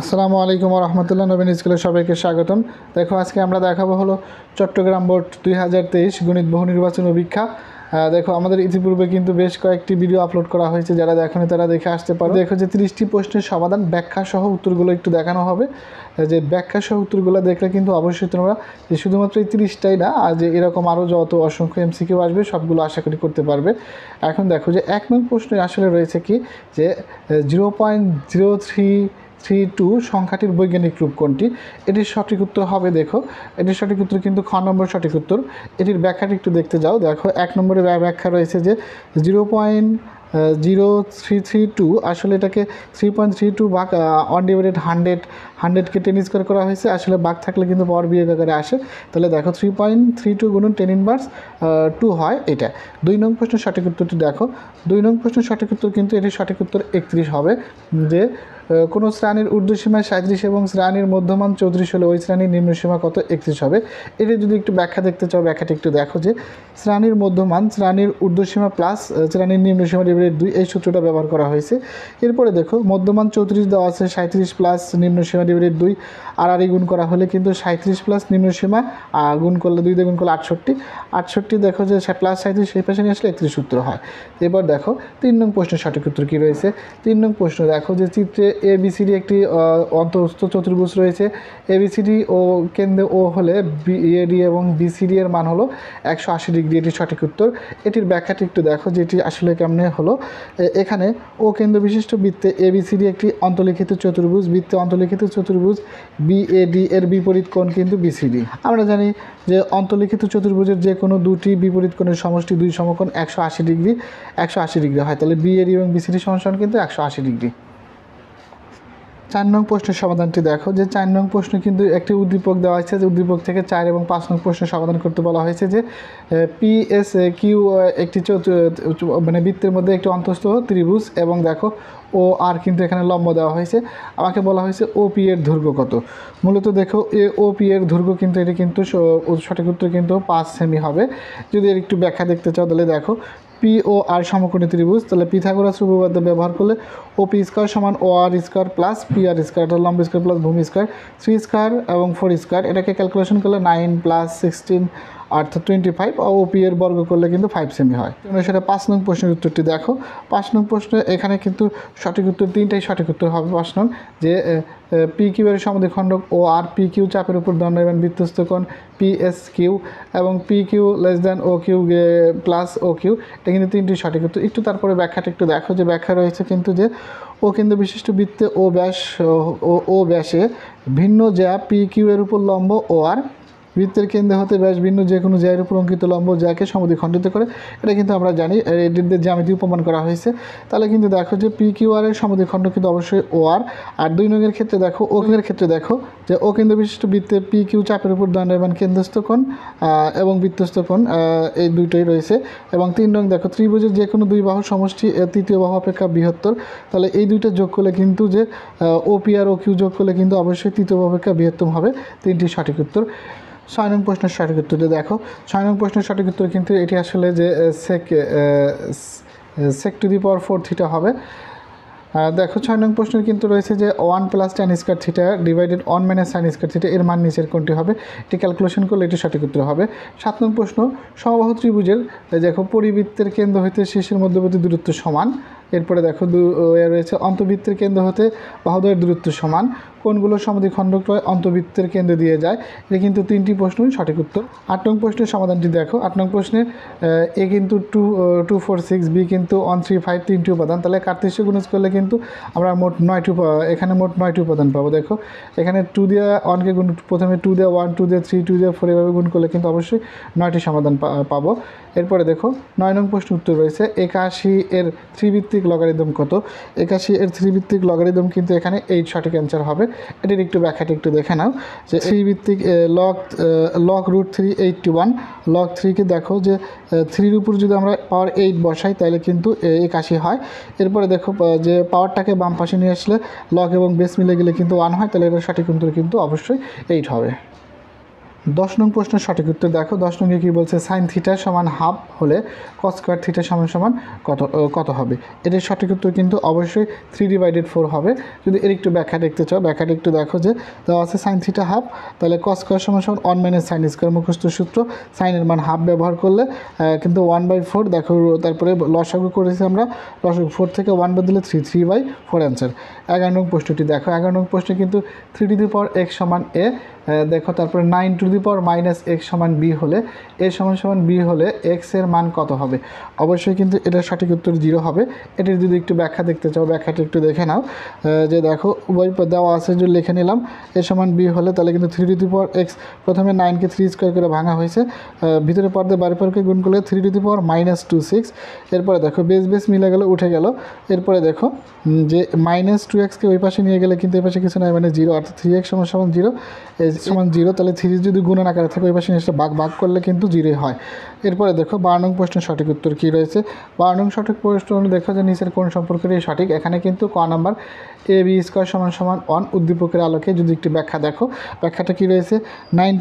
আসসালামু আলাইকুম রহমতুল্লাহ। নবীন স্কুলে সবাইকে স্বাগতম। দেখো আজকে আমরা দেখাবো হলো চট্টগ্রাম বোর্ড 2023 গণিত বহু নির্বাচন পরীক্ষা। দেখো আমাদের ইতিপূর্বে কিন্তু বেশ কয়েকটি ভিডিও আপলোড করা হয়েছে, যারা দেখেনি তারা দেখে আসতে পারো। দেখো যে 30টি প্রশ্নের সমাধান ব্যাখ্যা সহ উত্তরগুলো একটু দেখানো হবে। যে ব্যাখ্যা সহ উত্তরগুলো দেখলে কিন্তু অবশ্যই তোমরা যে শুধুমাত্র এই 30টাই না, আর যে এরকম আরও যত অসংখ্য এমসিকিউ আসবে সবগুলো আশা করি করতে পারবে। এখন দেখো যে 1 নং প্রশ্নে আসলে রয়েছে কি যে 0.0332 সংখ্যাটির বৈজ্ঞানিক রূপ কোনটি? এটির সঠিক উত্তর হবে, দেখো এটির সঠিক উত্তর কিন্তু খ নম্বর সঠিক উত্তর। এটির ব্যাখ্যাটি একটু দেখতে যাও। দেখো 1 নম্বরে ব্যাখ্যা রয়েছে যে 0.0332 আসলে এটাকে 3.32 ভাগ 1/100কে 10 স্কোয়ার করা হয়েছে। আসলে ভাগ থাকলে কিন্তু পাওয়ার বিয়োগ আকারে আসে। তাহলে দেখো 3.32 গুণন 10⁻2 হয় এটা। 2 নং প্রশ্নের সঠিক উত্তরটি দেখো। 2 নং প্রশ্নের সঠিক উত্তর কিন্তু এটির সঠিক উত্তর 31 হবে। যে কোনো শ্রেণীর ঊর্ধ্বসীমা 37 এবং শ্রেণীর মধ্যমান 34 হলে ওই শ্রেণীর নিম্নসীমা কত? 31 হবে। এটি যদি একটু ব্যাখ্যা দেখতে চাও, ব্যাখ্যাটি একটু দেখো যে শ্রেণীর মধ্যমান শ্রেণীর ঊর্ধ্বসীমা প্লাস শ্রেণীর নিম্নসীমা ডিভাইডেড 2, এই সূত্রটা ব্যবহার করা হয়েছে। এরপরে দেখো মধ্যমান 34 দেওয়া আছে, 37 প্লাস নিম্নসীমা ডিভাইডেড 2 আর গুণ করা হলে কিন্তু 37 প্লাস নিম্নসীমা গুণ করলে 2 দিয়ে গুণ করলে 68 দেখো যে প্লাস 37 সেই পাশে নিয়ে আসলে 31 সূত্র হয়। এবার দেখো 3 নং প্রশ্নের সঠিক উত্তর কী রয়েছে। 3 নং প্রশ্ন দেখো যে চিত্রে ABCD একটি অন্তঃস্থ চতুর্ভুজ রয়েছে। ABCD ও কেন্দ্রে ও হলে BAD এবং BCD এর মান হলো 180 ডিগ্রি, এটি সঠিক উত্তর। এটির ব্যাখ্যাটি একটু দেখো যে এটি আসলে কেমনে হলো। এখানে ও কেন্দ্র বিশিষ্ট বৃত্তে ABCD একটি অন্তর্লিখিত চতুর্ভুজ, বৃত্তে অন্তর্লিখিত চতুর্ভুজ BAD এর বিপরীত কোণ কিন্তু BCD। আমরা জানি যে অন্তর্লিখিত চতুর্ভুজের যে কোনো দুটি বিপরীত কোণের সমষ্টি 2 সমকোণ 180 ডিগ্রি হয়। তাহলে BAD এবং BCD সমান কিন্তু 180 ডিগ্রি। 4 নং প্রশ্নের সমাধানটি দেখো যে 4 নং প্রশ্ন কিন্তু একটি উদ্দীপক দেওয়া হয়েছে, যে উদ্দীপক থেকে 4 এবং 5 নং প্রশ্নের সমাধান করতে বলা হয়েছে। যে PSQ একটি মানে বৃত্তের মধ্যে একটি অন্তঃস্থ ত্রিভুজ এবং দেখো OR কিন্তু এখানে লম্ব দেওয়া হয়েছে। আমাকে বলা হয়েছে OP এর দৈর্ঘ্য কত। মূলত দেখো OP এর দৈর্ঘ্য কিন্তু এটি কিন্তু সঠিক উত্তর কিন্তু 5 সেমি হবে। যদি এর একটু ব্যাখ্যা দেখতে চাও তাহলে দেখো POR সমকোণী ত্রিভুজ, তাহলে পিথাগোরাস উপপাদ্য ব্যবহার করলে OP স্কয়ার সমান OR square plus PR square, এটা লম্ব স্কয়ার প্লাস ভূমি স্কয়ার, 3 স্কয়ার এবং 4 স্কয়ার, এটাকে ক্যালকুলেশন করলে 9 প্লাস 16 অর্থাৎ 25, OP এর বর্গ করলে কিন্তু 5 সেমি হয়। সেটা 5 নং প্রশ্নের উত্তরটি দেখো। 5 নং প্রশ্নে এখানে কিন্তু সঠিক উত্তর 3টাই সঠিক উত্তর হবে 5 নং। যে PQ এর সমদ্বিখণ্ডক OR PQ চাপের উপর দণ্ডায়মান বৃত্তস্থ কোণ PSQ এবং PQ less than OQ plus OQ, এটা কিন্তু 3টি সঠিক উত্তর। একটু তারপরে ব্যাখ্যাটা একটু দেখো যে ব্যাখ্যা রয়েছে কিন্তু যে ও কেন্দ্র বিশিষ্ট বৃত্তে ও ব্যাসে ভিন্ন জ্যা PQ এর উপর লম্ব OR, বৃত্তের কেন্দ্র হতে ব্যাস ভিন্ন যে কোনো জ্যায়ের উপর অঙ্কিত লম্ব জ্যাকে সমদ্বিখণ্ডিত করে, এটা কিন্তু আমরা জানি এটির জ্যামিতি উপমান করা হয়েছে। তাহলে কিন্তু দেখো যে PQR এর সমদ্বিখণ্ড কিন্তু অবশ্যই OR। আর 2 নংয়ের ক্ষেত্রে দেখো এর ক্ষেত্রে দেখো যে ও কেন্দ্র বিশিষ্ট বৃত্তে PQ চাপের উপর দণ্ডায়মান কেন্দ্রস্থ কোণ এবং বৃত্তস্থ কোণ, এই দুইটাই রয়েছে। এবং 3 নং দেখো ত্রিভুজের যে কোনো 2 বাহুর সমষ্টি তৃতীয় বাহু অপেক্ষা বৃহত্তর, তাহলে এই দুইটা যোগ করলে কিন্তু যে OP আর OQ যোগ করলে কিন্তু অবশ্যই তৃতীয় বাহু অপেক্ষা বৃহত্তম হবে। 3টি সঠিক উত্তর। 6 নং প্রশ্নের সঠিক উত্তরটি দেখো। 6 নং প্রশ্নের সঠিক উত্তর কিন্তু এটি আসলে যে sec two the power 4 theta হবে। দেখো 6 নং প্রশ্নের কিন্তু রয়েছে যে 1 plus tan square theta divided 1 minus sin square theta, এর মান নিচের কোনটি হবে? এটি ক্যালকুলেশন করলে এটি সঠিক উত্তর হবে। 7 নং প্রশ্ন সমবাহু ত্রিভুজের দেখো পরিবৃত্তের কেন্দ্র হইতে শীর্ষের মধ্যবর্তী দূরত্ব সমান। এরপরে দেখো রয়েছে অন্তবৃত্তের কেন্দ্র হতে বাহুদ্বয়ের দূরত্ব সমান, কোনগুলো সমদ্বিখণ্ডক অন্তবৃত্তের কেন্দ্র দিয়ে যায়। এটা কিন্তু 3টি প্রশ্নই সঠিক উত্তর। 8 নং প্রশ্নের সমাধানটি দেখো। 8 নং প্রশ্নের A কিন্তু 2 4 6, B কিন্তু 1 3 5, 3টি উপাদান, তাহলে কার্তেশীয় গুণজ করলে কিন্তু আমরা মোট 9টি এখানে মোট 9টি উপাদান পাবো। দেখো এখানে 2 দিয়ে 1কে গুণ, প্রথমে 2 দিয়ে 1, 2 দিয়ে 3, 2 দিয়ে 4 এভাবে গুণ করলে কিন্তু অবশ্যই 9টি সমাধান পাবো। এরপরে দেখো 9 নং প্রশ্ন উত্তর রয়েছে 81 এর ত্রিভিত্তিক লগারিদম কত? 81 এর ত্রিভিত্তিক লগারিদম কিন্তু এখানে 8 সঠিক অ্যান্সার হবে। এটির একটু ব্যাখ্যাটি একটু দেখে নাও যে ত্রিভিত্তিক লগ রুট 3 81, লগ 3কে দেখো যে 3-র উপর যদি আমরা পাওয়ার 8 বসাই তাহলে কিন্তু 81 হয়। এরপরে দেখো যে পাওয়ারটাকে বাম পাশে নিয়ে আসলে লগ এবং বেস মিলে গেলে কিন্তু 1 হয়, তাহলে এটার সঠিক উত্তর কিন্তু অবশ্যই 8 হবে। 10 নং প্রশ্নের সঠিক উত্তর দেখো। 10 নঙ্গে কী বলছে, সাইন থিটা সমান হাফ হলে কস স্কোয়ার থিটা সমান সমান কত হবে। এটির সঠিক উত্তর কিন্তু অবশ্যই 3/4 হবে। যদি এর একটু ব্যাখ্যা দেখতে চাও, ব্যাখ্যাটা একটু দেখো যে দেওয়া আছে সাইন থিটা হাফ, তাহলে কস স্কোয়ার সমান সমান 1 - সাইন স্কোয়ার, মুখস্থ সূত্র, সাইনের মান হাফ ব্যবহার করলে কিন্তু 1/4 দেখো। তারপরে লসাগু করেছি আমরা, লসাগু 4 থেকে 1 বাদ দিলে 3/4 অ্যান্সার। 11 নং প্রশ্নটি দেখো। 11 নং প্রশ্নে কিন্তু 3x সমান a দেখো, তারপরে 9 - x সমান b হলে a সমান b হলে x এর মান কত হবে। অবশ্যই কিন্তু এটার সঠিক উত্তর 0 হবে। এটির যদি একটু ব্যাখ্যা দেখতে চাও, ব্যাখ্যাটা একটু দেখে নাও যে দেখো উভয় দেওয়া আছে, যে লিখে নিলাম a সমান b হলে, তাহলে কিন্তু 3x প্রথমে 9কে 3 স্কোয়ার করে ভাঙা হয়েছে, ভিতরে পর্দে বাড়ি পরকে গুণ করলে 3 - 26। এরপরে দেখো বেস মিলে গেল, উঠে গেল। এরপরে দেখো যে -2xকে ওই পাশে নিয়ে গেলে কিন্তু এই পাশে কিছু নয়, মানে 0, অর্থাৎ 3x সমান 0 সমান 0, তাহলে 3 যদি গুণন আকারে থাকে ওই পাশে জিনিসটা ভাগ করলে কিন্তু 0 হয়। এরপরে দেখো 12 নং প্রশ্নের সঠিক উত্তর কী রয়েছে। 12 নং সঠিক প্রশ্ন দেখো যে নিচের কোন সম্পর্কেরই সঠিক। এখানে কিন্তু ক নাম্বার ab² সমান 1 উদ্দীপকের আলোকে যদি একটি ব্যাখ্যা দেখো, ব্যাখ্যাটা কী রয়েছে, 9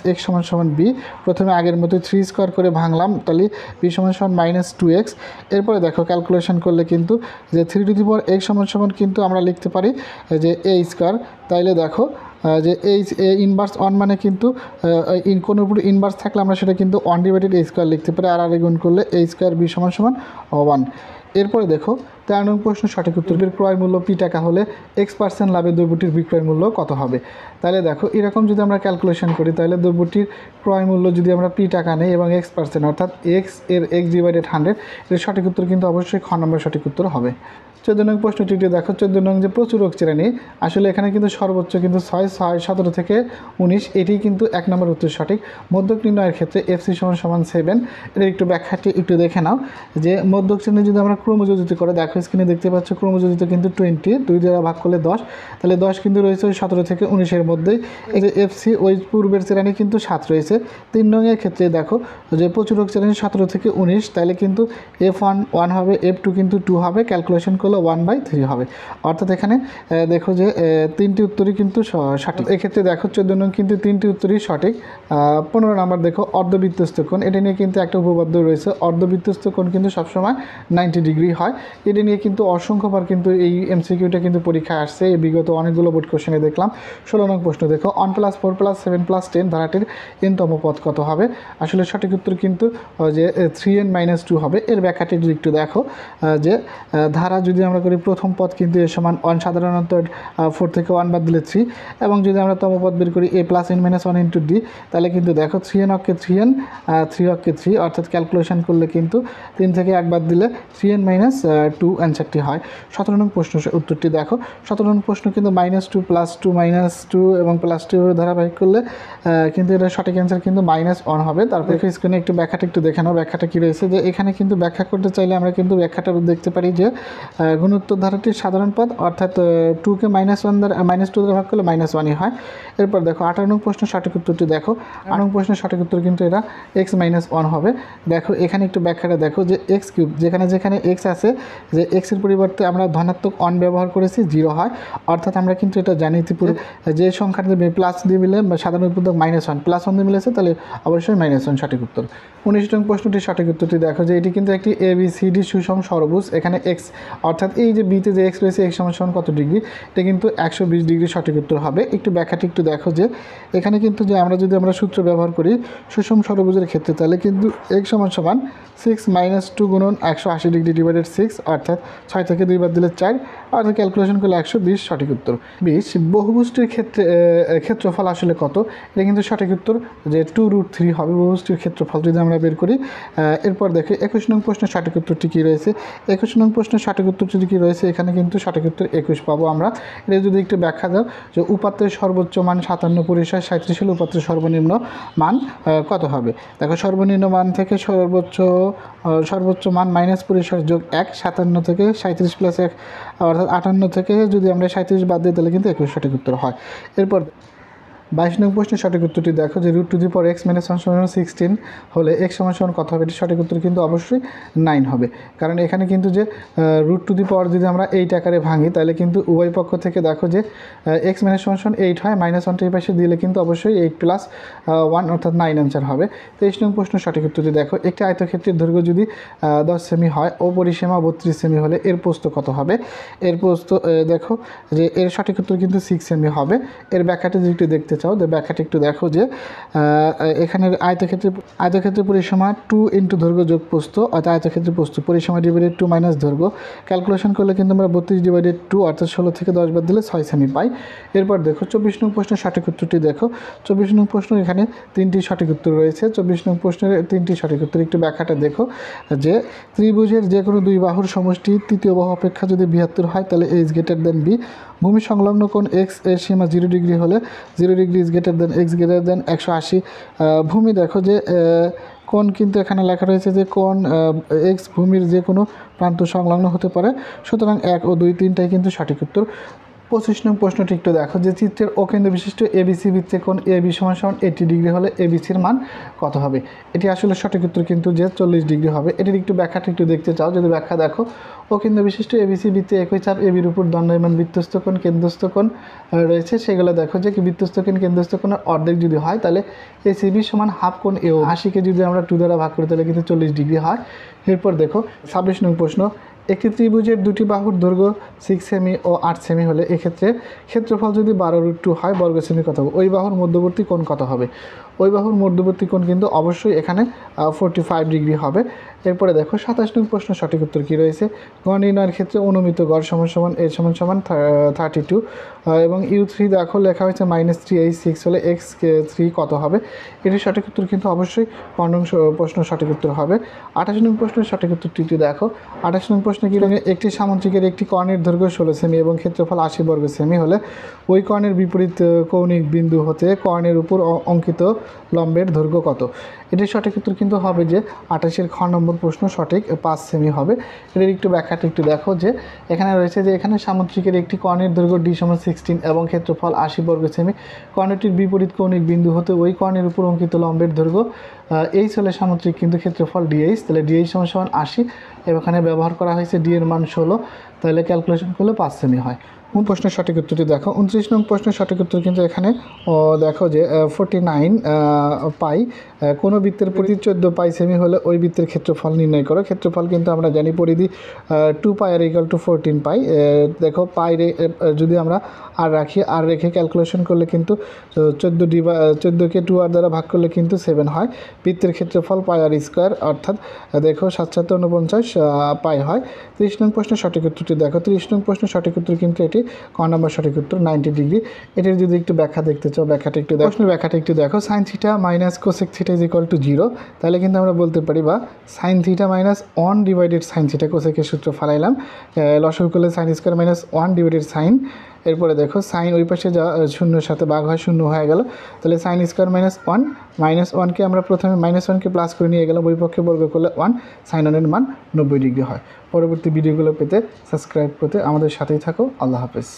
- x সমান b, প্রথমে আগের মতো 3 স্কোয়ার করে ভাঙলাম, তাহলে b সমান -2x। এরপরে দেখো ক্যালকুলেশন করলে কিন্তু যে 3x সমান কিন্তু আমরা লিখতে পারি যে a², তাইলে দেখো যে এই ইনভার্স 1 মানে কিন্তু কোনো উপরে ইনভার্স থাকলে আমরা সেটা কিন্তু 1/a² লিখতে পারি, আর গুণ করলে a² b সমান 1। এরপরে দেখো 13 নং প্রশ্ন সঠিক উত্তরের ক্রয় মূল্য p টাকা হলে x% লাভে দ্রব্যটির বিক্রয় মূল্য কত হবে। তাহলে দেখো এরকম যদি আমরা ক্যালকুলেশন করি, তাহলে দ্রব্যটির ক্রয় মূল্য যদি আমরা p টাকা নেই এবং x%, অর্থাৎ x এর x/100, এর সঠিক উত্তর কিন্তু অবশ্যই খ নম্বর সঠিক উত্তর হবে। 14 নং প্রশ্নটি দেখো। 14 নং যে প্রচুরক শ্রেণী, আসলে এখানে কিন্তু সর্বোচ্চ কিন্তু 6, 17 থেকে 19, এটি কিন্তু 1 নম্বর উত্তর সঠিক। মধ্যক নির্ণয়ের ক্ষেত্রে fc সমান 7, এর একটু ব্যাখ্যাটি একটু দেখে নাও যে মধ্যক শ্রেণী যদি আমরা ক্রমযোজিত করে দেখো, স্ক্রিনে দেখতে পাচ্ছ ক্রমযোজিত কিন্তু 20, 2 দ্বারা ভাগ করলে 10, তাহলে 10 কিন্তু রয়েছে ওই 17 থেকে 19-এর মধ্যেই। এই যে fc ওই পূর্বের শ্রেণী কিন্তু 7 রয়েছে। 3 নংয়ের ক্ষেত্রে দেখো যে প্রচুরক শ্রেণী 17 থেকে 19, তাহলে কিন্তু f1 1 হবে, f2 কিন্তু 2 হবে, ক্যালকুলেশন করলে 1/3 হবে। অর্থাৎ এখানে দেখো যে 3টি উত্তরই কিন্তু সঠিক। এক্ষেত্রে দেখো 14 নং কিন্তু 3টি উত্তরই সঠিক। 15 নাম্বার দেখো অর্ধবৃত্তস্থ কোণ, এটা নিয়ে কিন্তু একটা উপপাদ্য রয়েছে। অর্ধবৃত্তস্থ কোণ কিন্তু সবসময় 90 ডিগ্রি হয়। এটা নিয়ে কিন্তু অসংখ্যবার কিন্তু এই এমসিকিউটা কিন্তু পরীক্ষায় আসছে, বিগত অনেকগুলো বোর্ড কোশ্চেনে দেখলাম। 16 নং প্রশ্ন দেখো 1 + 4 + 7 + 10 ধারাটির n তম পদ কত হবে। আসলে সঠিক উত্তর কিন্তু যে 3n - 2 হবে। এর ব্যাখ্যাটি যদি একটু দেখো যে ধারা যদি আমরা করি, প্রথম পদ কিন্তু a সমান 1, সাধারণত 4 থেকে 1 বাদ দিলে 3, এবং যদি আমরা তম পদ বের করি a + n - 1 × d, তাহলে কিন্তু দেখো 3n অক্ষে 3n, 3 অক্ষে 3, অর্থাৎ ক্যালকুলেশন করলে কিন্তু 3 থেকে 1 বাদ দিলে 3n - 2 অ্যান্সারটি হয়। 17 নং প্রশ্ন উত্তরটি দেখো। 17 নং প্রশ্ন কিন্তু -2 + 2 -2 এবং +2 ধারাবাহিক করলে কিন্তু এটা সঠিক অ্যান্সার কিন্তু -1 হবে। তারপরে স্ক্রিনে একটু ব্যাখ্যাটা একটু দেখে নাও, ব্যাখ্যাটা কী রয়েছে। যে এখানে কিন্তু ব্যাখ্যা করতে চাইলে আমরা কিন্তু ব্যাখ্যাটা দেখতে পারি যে গুণোত্তর ধারাটির সাধারণ পদ, অর্থাৎ 2কে -2 দ্বারা ভাগ করলে -1ই হয়। এরপর দেখো 18 নং প্রশ্ন সঠিক উত্তরটি দেখো। 18 নং প্রশ্নের সঠিক উত্তর কিন্তু এটা x - 1 হবে। দেখো এখানে একটু ব্যাখ্যাটা দেখো যে x³ যেখানে x আছে, যে x এর পরিবর্তে আমরা ধনাত্মক 1 ব্যবহার করেছি, 0 হয়। অর্থাৎ আমরা কিন্তু এটা জানি ইতিপূর্বে যে সংখ্যাটা প্লাস দিয়ে মিলে সাধারণ উৎপাদক -1, +1 দিয়ে মিলেছে, তাহলে অবশ্যই -1 সঠিক উত্তর। 19 নং প্রশ্নটির সঠিক উত্তরটি দেখো যে এটি কিন্তু একটি ABCD সুষম ষড়ভুজ। এখানে x, অর্থাৎ এই যে বিতে যে x রয়েছে, x সমান কত ডিগ্রি, এটা কিন্তু 120 ডিগ্রি সঠিক উত্তর হবে। একটু ব্যাখ্যাটি একটু দেখো যে এখানে কিন্তু যে আমরা যদি সূত্র ব্যবহার করি সুষম ষড়ভুজের ক্ষেত্রে, তাহলে কিন্তু x সমান 6 - 2 × 180 ডিগ্রি / 6, অর্থাৎ 6 থেকে 2 বাদ দিলে 4, অর্থাৎ ক্যালকুলেশন করলে 120 সঠিক উত্তর। 20 বহুভুজটির ক্ষেত্রফল আসলে কত, এটা কিন্তু সঠিক উত্তর যে 2√3 হবে বহুভুজটির ক্ষেত্রফল যদি আমরা বের করি। এরপর দেখো 21 নং প্রশ্নের সঠিক উত্তরটি কী রয়েছে। 21 নং প্রশ্নের সঠিক উত্তর যদি কী রয়েছে, এখানে কিন্তু সঠিক উত্তর 21 পাবো আমরা। এটা যদি একটু ব্যাখ্যা দাও যে উপাত্তের সর্বোচ্চ মান 57 পরিসর 37 হলে উপাত্তের সর্বনিম্ন মান কত হবে। দেখো সর্বনিম্ন মান থেকে সর্বোচ্চ মান মাইনাস পরিসর যোগ 1, 57 থেকে 37 + 1, অর্থাৎ 58 থেকে যদি আমরা 37 বাদ দিই, তাহলে কিন্তু 21 সঠিক উত্তর হয়। এরপর 22 নং প্রশ্নের সঠিক উত্তরটি দেখো যে root to the power x minus 1 সমান 16 হলে এক্স সমান সমান কত হবে, এটি সঠিক উত্তর কিন্তু অবশ্যই 9 হবে। কারণ এখানে কিন্তু যে রুট টু দি পাওয়ার যদি আমরা 8 আকারে ভাঙি তাহলে কিন্তু উভয় পক্ষ থেকে দেখো যে এক্স মাইনাস 1 সমান 8 হয়, মাইনাস 1টা এই পাশে দিলে কিন্তু অবশ্যই 8 প্লাস 1 অর্থাৎ 9 অ্যান্সার হবে। 23 নং প্রশ্নের সঠিক উত্তরটি দেখো একটি আয়তক্ষেত্রের দৈর্ঘ্য যদি 10 সেমি হয় ও পরিসীমা 32 সেমি হলে এর প্রস্থ কত হবে। এর প্রস্থ দেখো যে এর সঠিক উত্তর কিন্তু 6 সেমি হবে। এর ব্যাখ্যাটা যদি একটু দেখতে চাও, যে ব্যাখ্যাটা একটু দেখো যে এখানে আয়তক্ষেত্রের পরিসীমা 2 ইন্টু দৈর্ঘ্য যোগ প্রস্থ, অর্থাৎ আয়তক্ষেত্রের প্রস্থ পরিসীমা ডিভাইডেড 2 মাইনাস দৈর্ঘ্য, ক্যালকুলেশন করলে কিন্তু আমরা 32 ডিভাইডেড 2 অর্থাৎ 16 থেকে 10 বাদ দিলে 6 সেমি পাই। এরপর দেখো 24 নং প্রশ্নের সঠিক উত্তরটি দেখো। 24 নং প্রশ্ন এখানে 3টি সঠিক উত্তর রয়েছে। 24 নং প্রশ্নের 3টি সঠিক উত্তর একটু ব্যাখ্যাটা দেখো যে ত্রিভুজের যে কোনো দুই বাহুর সমষ্টি তৃতীয় বাহু অপেক্ষা যদি 72 হয় তাহলে এ ইজ গ্রেটার দেন বি। ভূমি সংলগ্ন কোণ এক্স এর সীমা 0 ডিগ্রি হলে 0 degree is greater than x greater than 180। ভূমি দেখো যে কোণ কিন্তু এখানে লেখা রয়েছে যে কোণ এক্স ভূমির যে কোনো প্রান্ত সংলগ্ন হতে পারে, সুতরাং 1 ও 2 3টাই কিন্তু সঠিক উত্তর। 25 নং প্রশ্নটি একটু দেখো যে চিত্রের অকেন্দ্র বিশিষ্ট এবিসি বৃত্তে কোণ এবি সমান 80 ডিগ্রি হলে এবিসির মান কত হবে। এটি আসলে সঠিক উত্তর কিন্তু যে 40 ডিগ্রি হবে। এটির একটু ব্যাখ্যাটা একটু দেখতে চাও, যদি ব্যাখ্যা দেখো অকেন্দ্র বিশিষ্ট এবিসি বৃত্তে একই চাপ এবির উপর দণ্ডায়মান বৃত্তস্থ কোণ কেন্দ্রস্থ কোণ রয়েছে, সেগুলো দেখো যে কি বৃত্তস্থ কোণ কেন্দ্রস্থ কোণের অর্ধেক যদি হয় তাহলে এসিবি সমান হাফ কোণ এও। 80কে যদি আমরা 2 দ্বারা ভাগ করি তাহলে কিন্তু 40 ডিগ্রি হয়। এরপর দেখো 26 নং প্রশ্ন একটি ত্রিভুজের দুটি বাহুর দৈর্ঘ্য 6 সেমি ও 8 সেমি হলে এক্ষেত্রে ক্ষেত্রফল যদি 12√2 হয় বর্গ সেমি কত হবে। ওই বাহুর মধ্যবর্তী কোণ কত হবে। ওই বাহুর মধ্যবর্তী কোণ কিন্তু অবশ্যই এখানে 45 ডিগ্রি হবে। এরপরে দেখো 27 নং প্রশ্ন সঠিক উত্তর কী রয়েছে। গড় নির্ণয়ের ক্ষেত্রে অনুমিত গড় সমান সমান এ সমান সমান 32 এবং U3 দেখো লেখা হয়েছে -3H6 হলে x3 কত হবে। এটির সঠিক উত্তর কিন্তু অবশ্যই 15 নং প্রশ্ন সঠিক উত্তর হবে। 28 নং প্রশ্নের সঠিক উত্তরটি দেখো। 28 নং প্রশ্নে কী রঙে একটি সামুদ্রিকের একটি কর্ণের দৈর্ঘ্য 16 সেমি এবং ক্ষেত্রফল 80 বর্গ সেমি হলে ওই কর্ণের বিপরীত কৌণিক বিন্দু হতে কর্ণের উপর অঙ্কিত লম্বের দৈর্ঘ্য কত। এটির সঠিক উত্তর কিন্তু হবে যে 28-এর খ নম্বর প্রশ্ন সঠিক 5 সেমি হবে। এটির একটু ব্যাখ্যাটা একটু দেখো যে এখানে রয়েছে যে এখানে সামুদ্রিকের একটি কর্ণের দৈর্ঘ্য d সমান 16 এবং ক্ষেত্রফল 80 বর্গ সেমি, কর্ণটির বিপরীত কৌণিক বিন্দু হতে ওই কর্ণের উপর অঙ্কিত লম্বের দৈর্ঘ্য এইচ হলে সামুদ্রিক কিন্তু ক্ষেত্রফল ডিএইচ, তাহলে ডিএইচ সমান সমান 80। এখানে ব্যবহার করা হয়েছে ডি এর মান 16, তাহলে ক্যালকুলেশন করলে 5 সেমি হয়। কোন প্রশ্নের সঠিক উত্তরটি দেখো। 29 নং প্রশ্নের সঠিক উত্তর কিন্তু এখানে দেখো যে 49 পাই কোনো বৃত্তের পরিধি 14 পাই সেমি হলে ওই বৃত্তের ক্ষেত্রফল নির্ণয় করো। ক্ষেত্রফল কিন্তু আমরা জানি পরিধি 2 পাই আর ইকুয়াল টু 14 পাই। দেখো পাই যদি আমরা আর রাখি, আর রেখে ক্যালকুলেশন করলে কিন্তু 14কে 2 আর দ্বারা ভাগ করলে কিন্তু 7 হয়। বৃত্তের ক্ষেত্রফল পাই আর স্কোয়ার অর্থাৎ দেখো 7×7 = 49 পাই হয়। 30 নং প্রশ্নের সঠিক উত্তরটি দেখো। 30 নং প্রশ্নের সঠিক উত্তর কিন্তু এটি ক নম্বর সঠিক উত্তর 90 ডিগ্রি। এটির যদি একটু ব্যাখ্যা দেখতে চাও, ব্যাখ্যাটা একটু দেখো। প্রশ্নের ব্যাখ্যাটা একটু দেখো। Sine theta minus cosec theta is equal to 0, তাহলে কিন্তু আমরা বলতে পারি বা sine theta minus 1 divided sine theta, কোসেকের সূত্র ফালাইলাম, লসাগু করলে sine square minus 1 divided sine. এরপরে দেখো সাইন ওই পাশে যা শূন্যর সাথে ভাগ হয়, শূন্য হয়ে গেল, তাহলে সাইন স্কোয়ার মাইনাস 1, -1কে আমরা প্রথমে -1কে প্লাস করে নিয়ে গেলাম, ওই পক্ষে বর্গ করলে 1, সাইন 1-এর মান 90 ডিগ্রি হয়। পরবর্তী ভিডিওগুলো পেতে সাবস্ক্রাইব করতে আমাদের সাথেই থাকো। আল্লাহ হাফেজ।